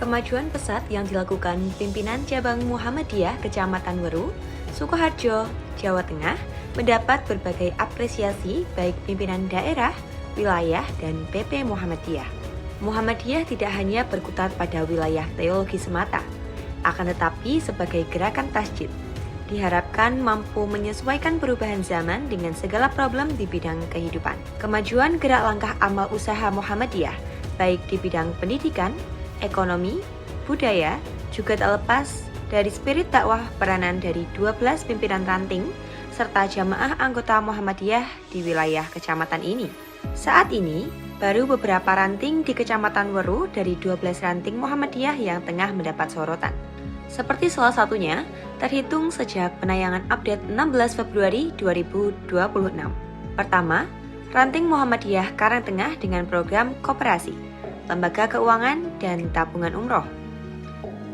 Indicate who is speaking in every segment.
Speaker 1: Kemajuan pesat yang dilakukan pimpinan cabang Muhammadiyah Kecamatan Weru, Sukoharjo, Jawa Tengah mendapat berbagai apresiasi baik pimpinan daerah, wilayah, dan PP Muhammadiyah. Muhammadiyah tidak hanya berkutat pada wilayah teologi semata, akan tetapi sebagai gerakan tasjid, diharapkan mampu menyesuaikan perubahan zaman dengan segala problem di bidang kehidupan. Kemajuan gerak langkah amal usaha Muhammadiyah, baik di bidang pendidikan, ekonomi, budaya, juga tak lepas dari spirit dakwah peranan dari 12 pimpinan ranting serta jamaah anggota Muhammadiyah di wilayah kecamatan ini. Saat ini, baru beberapa ranting di Kecamatan Weru dari 12 ranting Muhammadiyah yang tengah mendapat sorotan. Seperti salah satunya, terhitung sejak penayangan update 16 Februari 2026. Pertama, ranting Muhammadiyah Karangtengah dengan program koperasi, lembaga keuangan, dan tabungan umroh.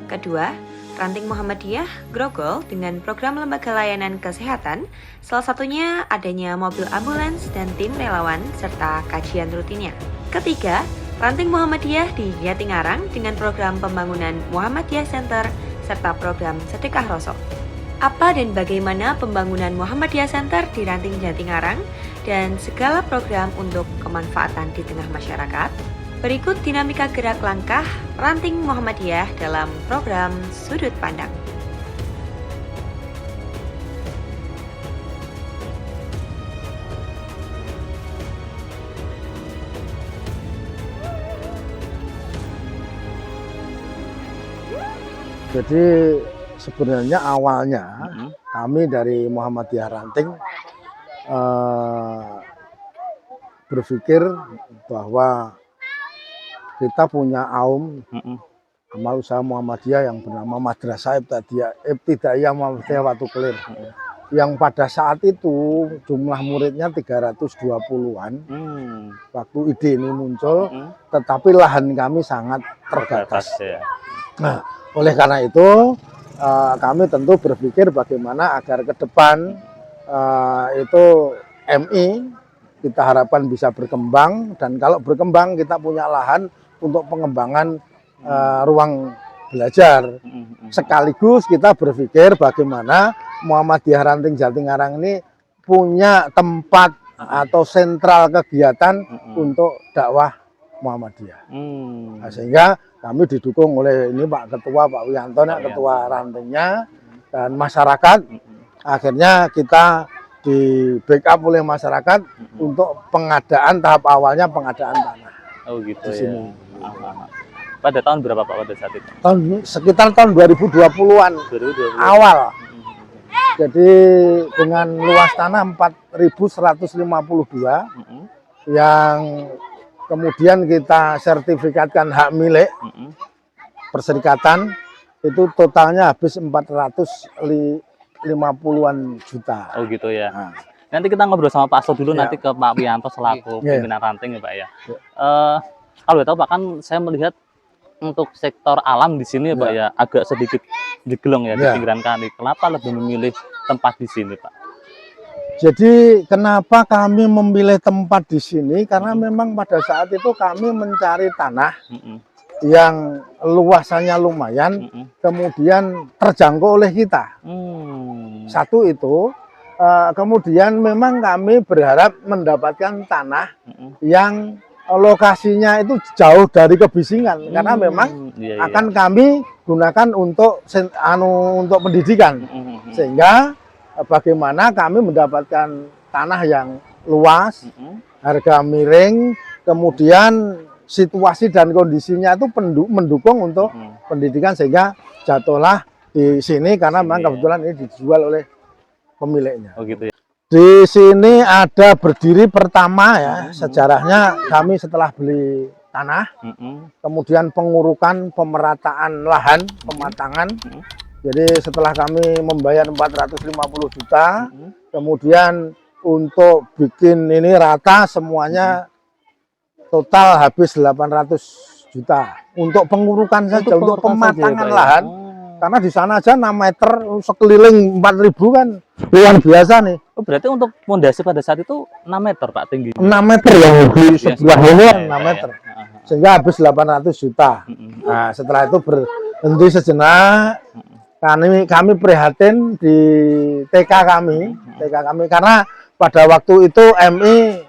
Speaker 1: Kedua, ranting Muhammadiyah Grogol dengan program lembaga layanan kesehatan, salah satunya adanya mobil ambulans dan tim relawan serta kajian rutinnya. Ketiga, ranting Muhammadiyah di Jatingarang dengan program pembangunan Muhammadiyah Center serta program sedekah rosok. Apa dan bagaimana pembangunan Muhammadiyah Center di ranting Jatingarang dan segala program untuk kemanfaatan di tengah masyarakat? Berikut dinamika gerak langkah ranting Muhammadiyah dalam program Sudut Pandang.
Speaker 2: Jadi sebenarnya awalnya kami dari Muhammadiyah Ranting berpikir bahwa kita punya amal usaha Muhammadiyah yang bernama Madrasah Ibtidaiyah Muhammadiyah Watu Kelir, yang pada saat itu jumlah muridnya 320-an waktu ide ini muncul, tetapi lahan kami sangat terbatas. Nah, oleh karena itu kami tentu berpikir bagaimana agar ke depan itu MI kita harapkan bisa berkembang, dan kalau berkembang kita punya lahan untuk pengembangan ruang belajar. Sekaligus kita berpikir bagaimana Muhammadiyah Ranting Jatingarang ini punya tempat atau sentral kegiatan untuk dakwah Muhammadiyah. Nah, sehingga kami didukung oleh ini Pak Ketua, Pak Wiyanto, Ketua Rantingnya, dan masyarakat. Akhirnya kita di backup oleh masyarakat untuk pengadaan tahap awalnya pengadaan tanah.
Speaker 3: Oh gitu
Speaker 2: di sini.
Speaker 3: Ya. Pada tahun berapa Pak pada saat itu?
Speaker 2: Sekitar tahun 2020-an
Speaker 3: 2020.
Speaker 2: awal. Jadi dengan luas tanah 4.152 yang kemudian kita sertifikatkan hak milik perserikatan, itu totalnya habis 450-an juta.
Speaker 3: Oh gitu ya.
Speaker 2: Nah.
Speaker 3: Nanti kita ngobrol sama Pak Asto dulu,
Speaker 2: Ya.
Speaker 3: nanti ke Pak Wiyanto selaku pimpinan ranting ya Pak ya. Kalau tahu Pak, kan saya melihat untuk sektor alam di sini ya Pak ya agak sedikit digelong ya di pinggiran kali. Kenapa lebih memilih tempat di sini Pak?
Speaker 2: Jadi kenapa kami memilih tempat di sini? Karena memang pada saat itu kami mencari tanah yang luasannya lumayan, kemudian terjangkau oleh kita. Satu itu, kemudian memang kami berharap mendapatkan tanah yang lokasinya itu jauh dari kebisingan, karena memang akan kami gunakan untuk pendidikan, sehingga bagaimana kami mendapatkan tanah yang luas, harga miring, kemudian situasi dan kondisinya itu mendukung untuk pendidikan, sehingga jatuhlah di sini karena memang kebetulan ini dijual oleh pemiliknya.
Speaker 3: Oh gitu ya.
Speaker 2: Di sini ada berdiri pertama ya, sejarahnya kami setelah beli tanah, kemudian pengurukan, pemerataan lahan, pematangan. Jadi setelah kami membayar 450 juta, kemudian untuk bikin ini rata semuanya total habis 800 juta. Untuk pengurukan saja, untuk pematangan lahan. Karena di sana aja 6 meter sekeliling 4.000 kan luar biasa nih.
Speaker 3: Oh, berarti untuk fondasi pada saat itu 6 meter Pak tinggi.
Speaker 2: 6 meter yang di sebelah ini
Speaker 3: ya,
Speaker 2: 6 meter. Sehingga habis 800 juta. Nah, setelah itu berhenti sejenak. Kami prihatin di TK kami karena pada waktu itu MI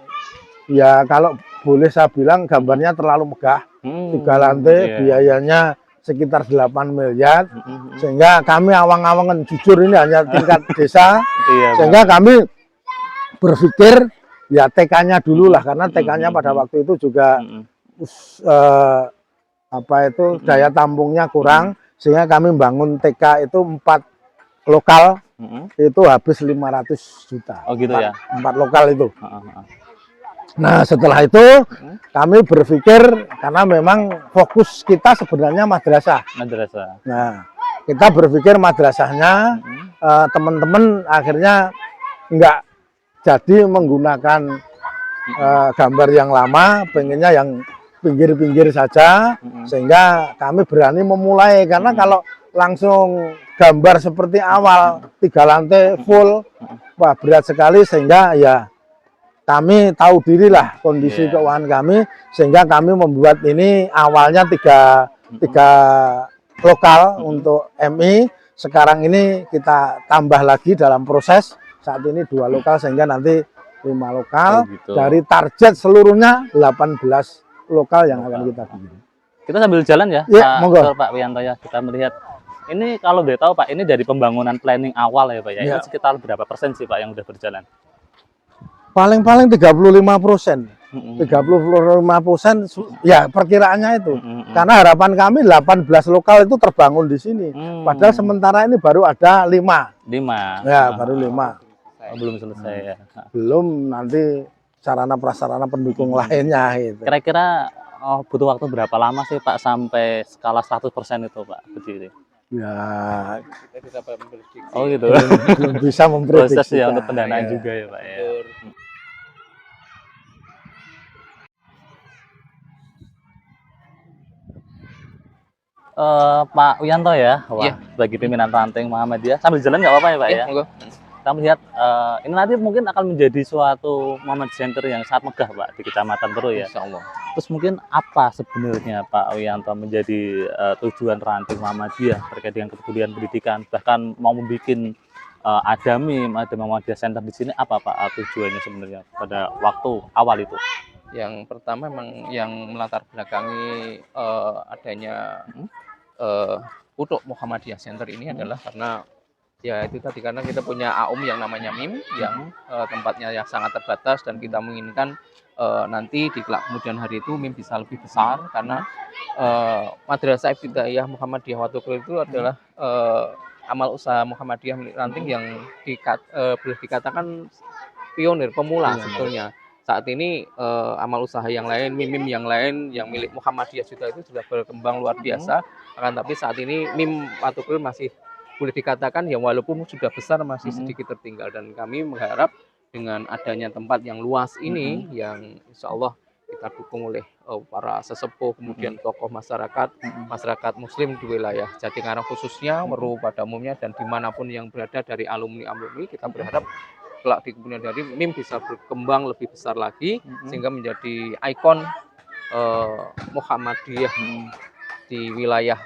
Speaker 2: ya kalau boleh saya bilang gambarnya terlalu megah. 3 lantai, biayanya sekitar 8 miliar, sehingga kami awang-awangan, jujur ini hanya tingkat desa, sehingga kami berpikir ya TK-nya dulu lah, karena TK-nya pada waktu itu juga daya tampungnya kurang, sehingga kami bangun TK itu 4 lokal, itu habis 500 juta.
Speaker 3: Oh gitu ya?
Speaker 2: 4 lokal itu. Nah setelah itu kami berpikir karena memang fokus kita sebenarnya madrasah. Nah kita berpikir madrasahnya teman-teman akhirnya enggak jadi menggunakan gambar yang lama, pengennya yang pinggir-pinggir saja, sehingga kami berani memulai karena kalau langsung gambar seperti awal 3 lantai full, wah berat sekali, sehingga ya kami tahu dirilah kondisi keuangan kami, sehingga kami membuat ini awalnya tiga lokal untuk MI. Sekarang ini kita tambah lagi dalam proses, saat ini 2 lokal sehingga nanti 5 lokal. Dari target seluruhnya 18 lokal yang akan kita bikin.
Speaker 3: Kita sambil jalan ya, Pak Wianto ya, kita melihat. Ini kalau boleh tahu Pak, ini dari pembangunan planning awal ya Pak ya, ini sekitar berapa persen sih Pak yang udah berjalan?
Speaker 2: Paling-paling 35%. 35% ya perkiraannya itu. Karena harapan kami 18 lokal itu terbangun di sini. Padahal sementara ini baru ada 5. Ya, baru 5.
Speaker 3: Belum selesai ya.
Speaker 2: Belum nanti sarana prasarana pendukung lainnya gitu.
Speaker 3: Kira-kira butuh waktu berapa lama sih Pak sampai skala 100% itu Pak berdiri?
Speaker 2: Ya,
Speaker 3: oh gitu.
Speaker 2: Belum bisa memprediksi.
Speaker 3: Proses ya untuk pendanaan juga ya Pak ya. Pak Wianto ya, wah, bagi pimpinan ranting Muhammadiyah, sambil jalan nggak apa-apa ya Pak ya? Kita melihat ini nanti mungkin akan menjadi suatu Muhammad Center yang sangat megah Pak di Kecamatan Weru ya.
Speaker 4: Insya Allah.
Speaker 3: Terus mungkin apa sebenarnya Pak Wianto menjadi tujuan ranting Muhammadiyah terkait dengan kepedulian pendidikan, bahkan mau membuat ada Muhammadiyah Center di sini, apa Pak tujuannya sebenarnya pada waktu awal itu?
Speaker 4: Yang pertama memang yang melatar belakangi adanya untuk Muhammadiyah Center ini adalah karena ya itu tadi, karena kita punya AUM yang namanya MIM yang tempatnya yang sangat terbatas, dan kita menginginkan nanti di kelak kemudian hari itu MIM bisa lebih besar, karena Madrasah Ibtidaiyah Muhammadiyah Watukul itu adalah amal usaha Muhammadiyah milik ranting yang boleh dikatakan pionir, pemula sebetulnya. Saat ini amal usaha yang lain, MIM yang lain yang milik Muhammadiyah juga itu sudah berkembang luar biasa. Akan tapi saat ini MIM Watukul masih boleh dikatakan ya walaupun sudah besar masih sedikit tertinggal, dan kami mengharap dengan adanya tempat yang luas ini yang insya Allah kita dukung oleh para sesepuh, kemudian tokoh masyarakat Muslim di wilayah Jatingarang khususnya, Weru pada umumnya, dan dimanapun yang berada dari alumni-alumni, kita berharap kelak di kemudian hari MIM bisa berkembang lebih besar lagi sehingga menjadi ikon Muhammadiyah di wilayah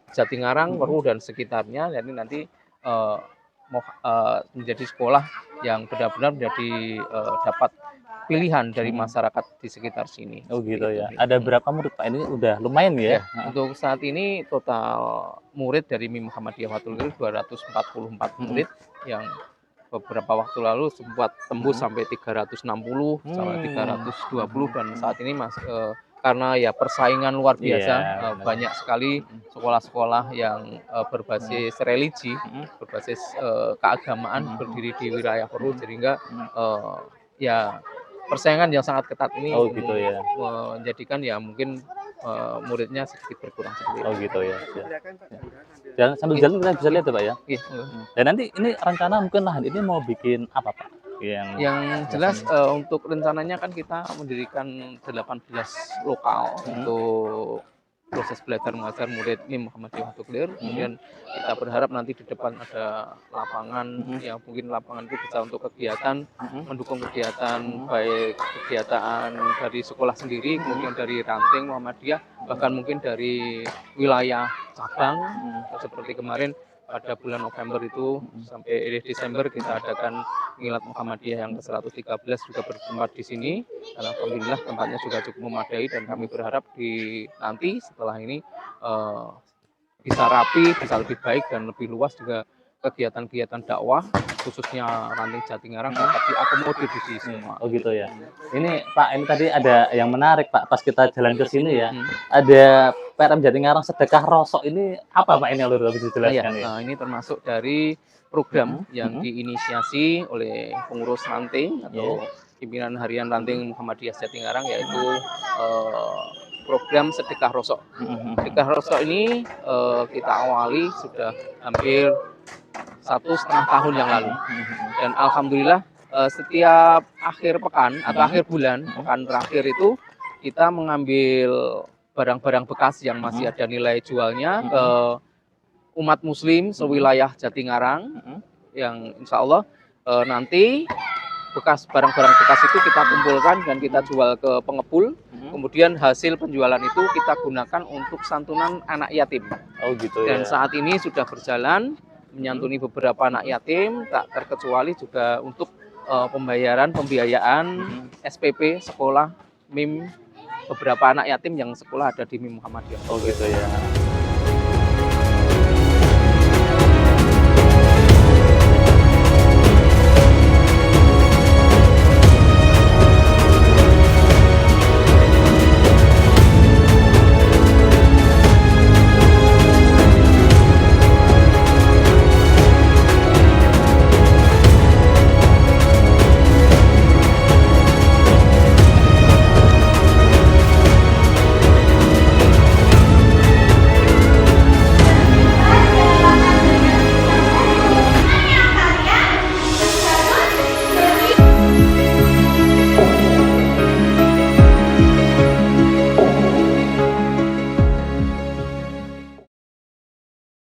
Speaker 4: Jatingarang, Weru dan sekitarnya. Jadi nanti menjadi sekolah yang benar-benar menjadi dapat pilihan dari masyarakat di sekitar sini.
Speaker 3: Oh gitu ya. Ada berapa murid Pak? Ini udah lumayan ya?
Speaker 4: Untuk saat ini total murid dari MIM Muhammadiyah Watukul 244 murid yang beberapa waktu lalu sempat tembus sampai 360 sampai 320, dan saat ini karena ya persaingan luar biasa, banyak sekali sekolah-sekolah yang berbasis religi, berbasis keagamaan berdiri di wilayah Weru, sehingga ya persaingan yang sangat ketat ini menjadikan ya mungkin muridnya sedikit berkurang seperti itu.
Speaker 3: Oh gitu ya. Dan sambil jalan kita bisa lihat ya Pak ya. Dan nanti ini rencana mungkin lahan ini mau bikin apa Pak?
Speaker 4: Yang jelas untuk rencananya kan kita mendirikan 18 lokal untuk proses belajar mengajar murid MIM Muhammadiyah Watu Klir. Kemudian kita berharap nanti di depan ada lapangan, ya mungkin lapangan itu bisa untuk kegiatan, mendukung kegiatan baik kegiatan dari sekolah sendiri, kemudian dari ranting Muhammadiyah, bahkan mungkin dari wilayah cabang, seperti kemarin pada bulan November itu sampai Desember kita adakan Milad Muhammadiyah yang ke-113 juga bertempat di sini. Dan alhamdulillah tempatnya juga cukup memadai dan kami berharap nanti setelah ini bisa rapi, bisa lebih baik dan lebih luas juga kegiatan-kegiatan dakwah khususnya ranting Jatingarang dapat diakomodir di sini semua.
Speaker 3: Oh gitu ya. Ini Pak, ini tadi ada yang menarik Pak, pas kita jalan ke sini ya. Ada PRM Jatingarang Sedekah Rosok, ini apa Pak, ini Lur, bisa dijelaskan ya?
Speaker 4: Ini termasuk dari program yang diinisiasi oleh pengurus ranting atau pimpinan harian ranting Muhammadiyah Jatingarang, yaitu program Sedekah Rosok. Sedekah Rosok ini kita awali sudah hampir 1,5 tahun yang lalu, dan alhamdulillah setiap akhir pekan atau akhir bulan, pekan terakhir itu kita mengambil barang-barang bekas yang masih ada nilai jualnya ke umat muslim sewilayah Jatingarang, yang insya Allah nanti barang-barang bekas itu kita kumpulkan dan kita jual ke pengepul. Kemudian hasil penjualan itu kita gunakan untuk santunan anak yatim.
Speaker 3: Oh gitu ya.
Speaker 4: Dan saat ini sudah berjalan menyantuni beberapa anak yatim, tak terkecuali juga untuk pembayaran pembiayaan SPP sekolah MIM beberapa anak yatim yang sekolah ada di MIM Muhammadiyah.
Speaker 3: Oh gitu ya.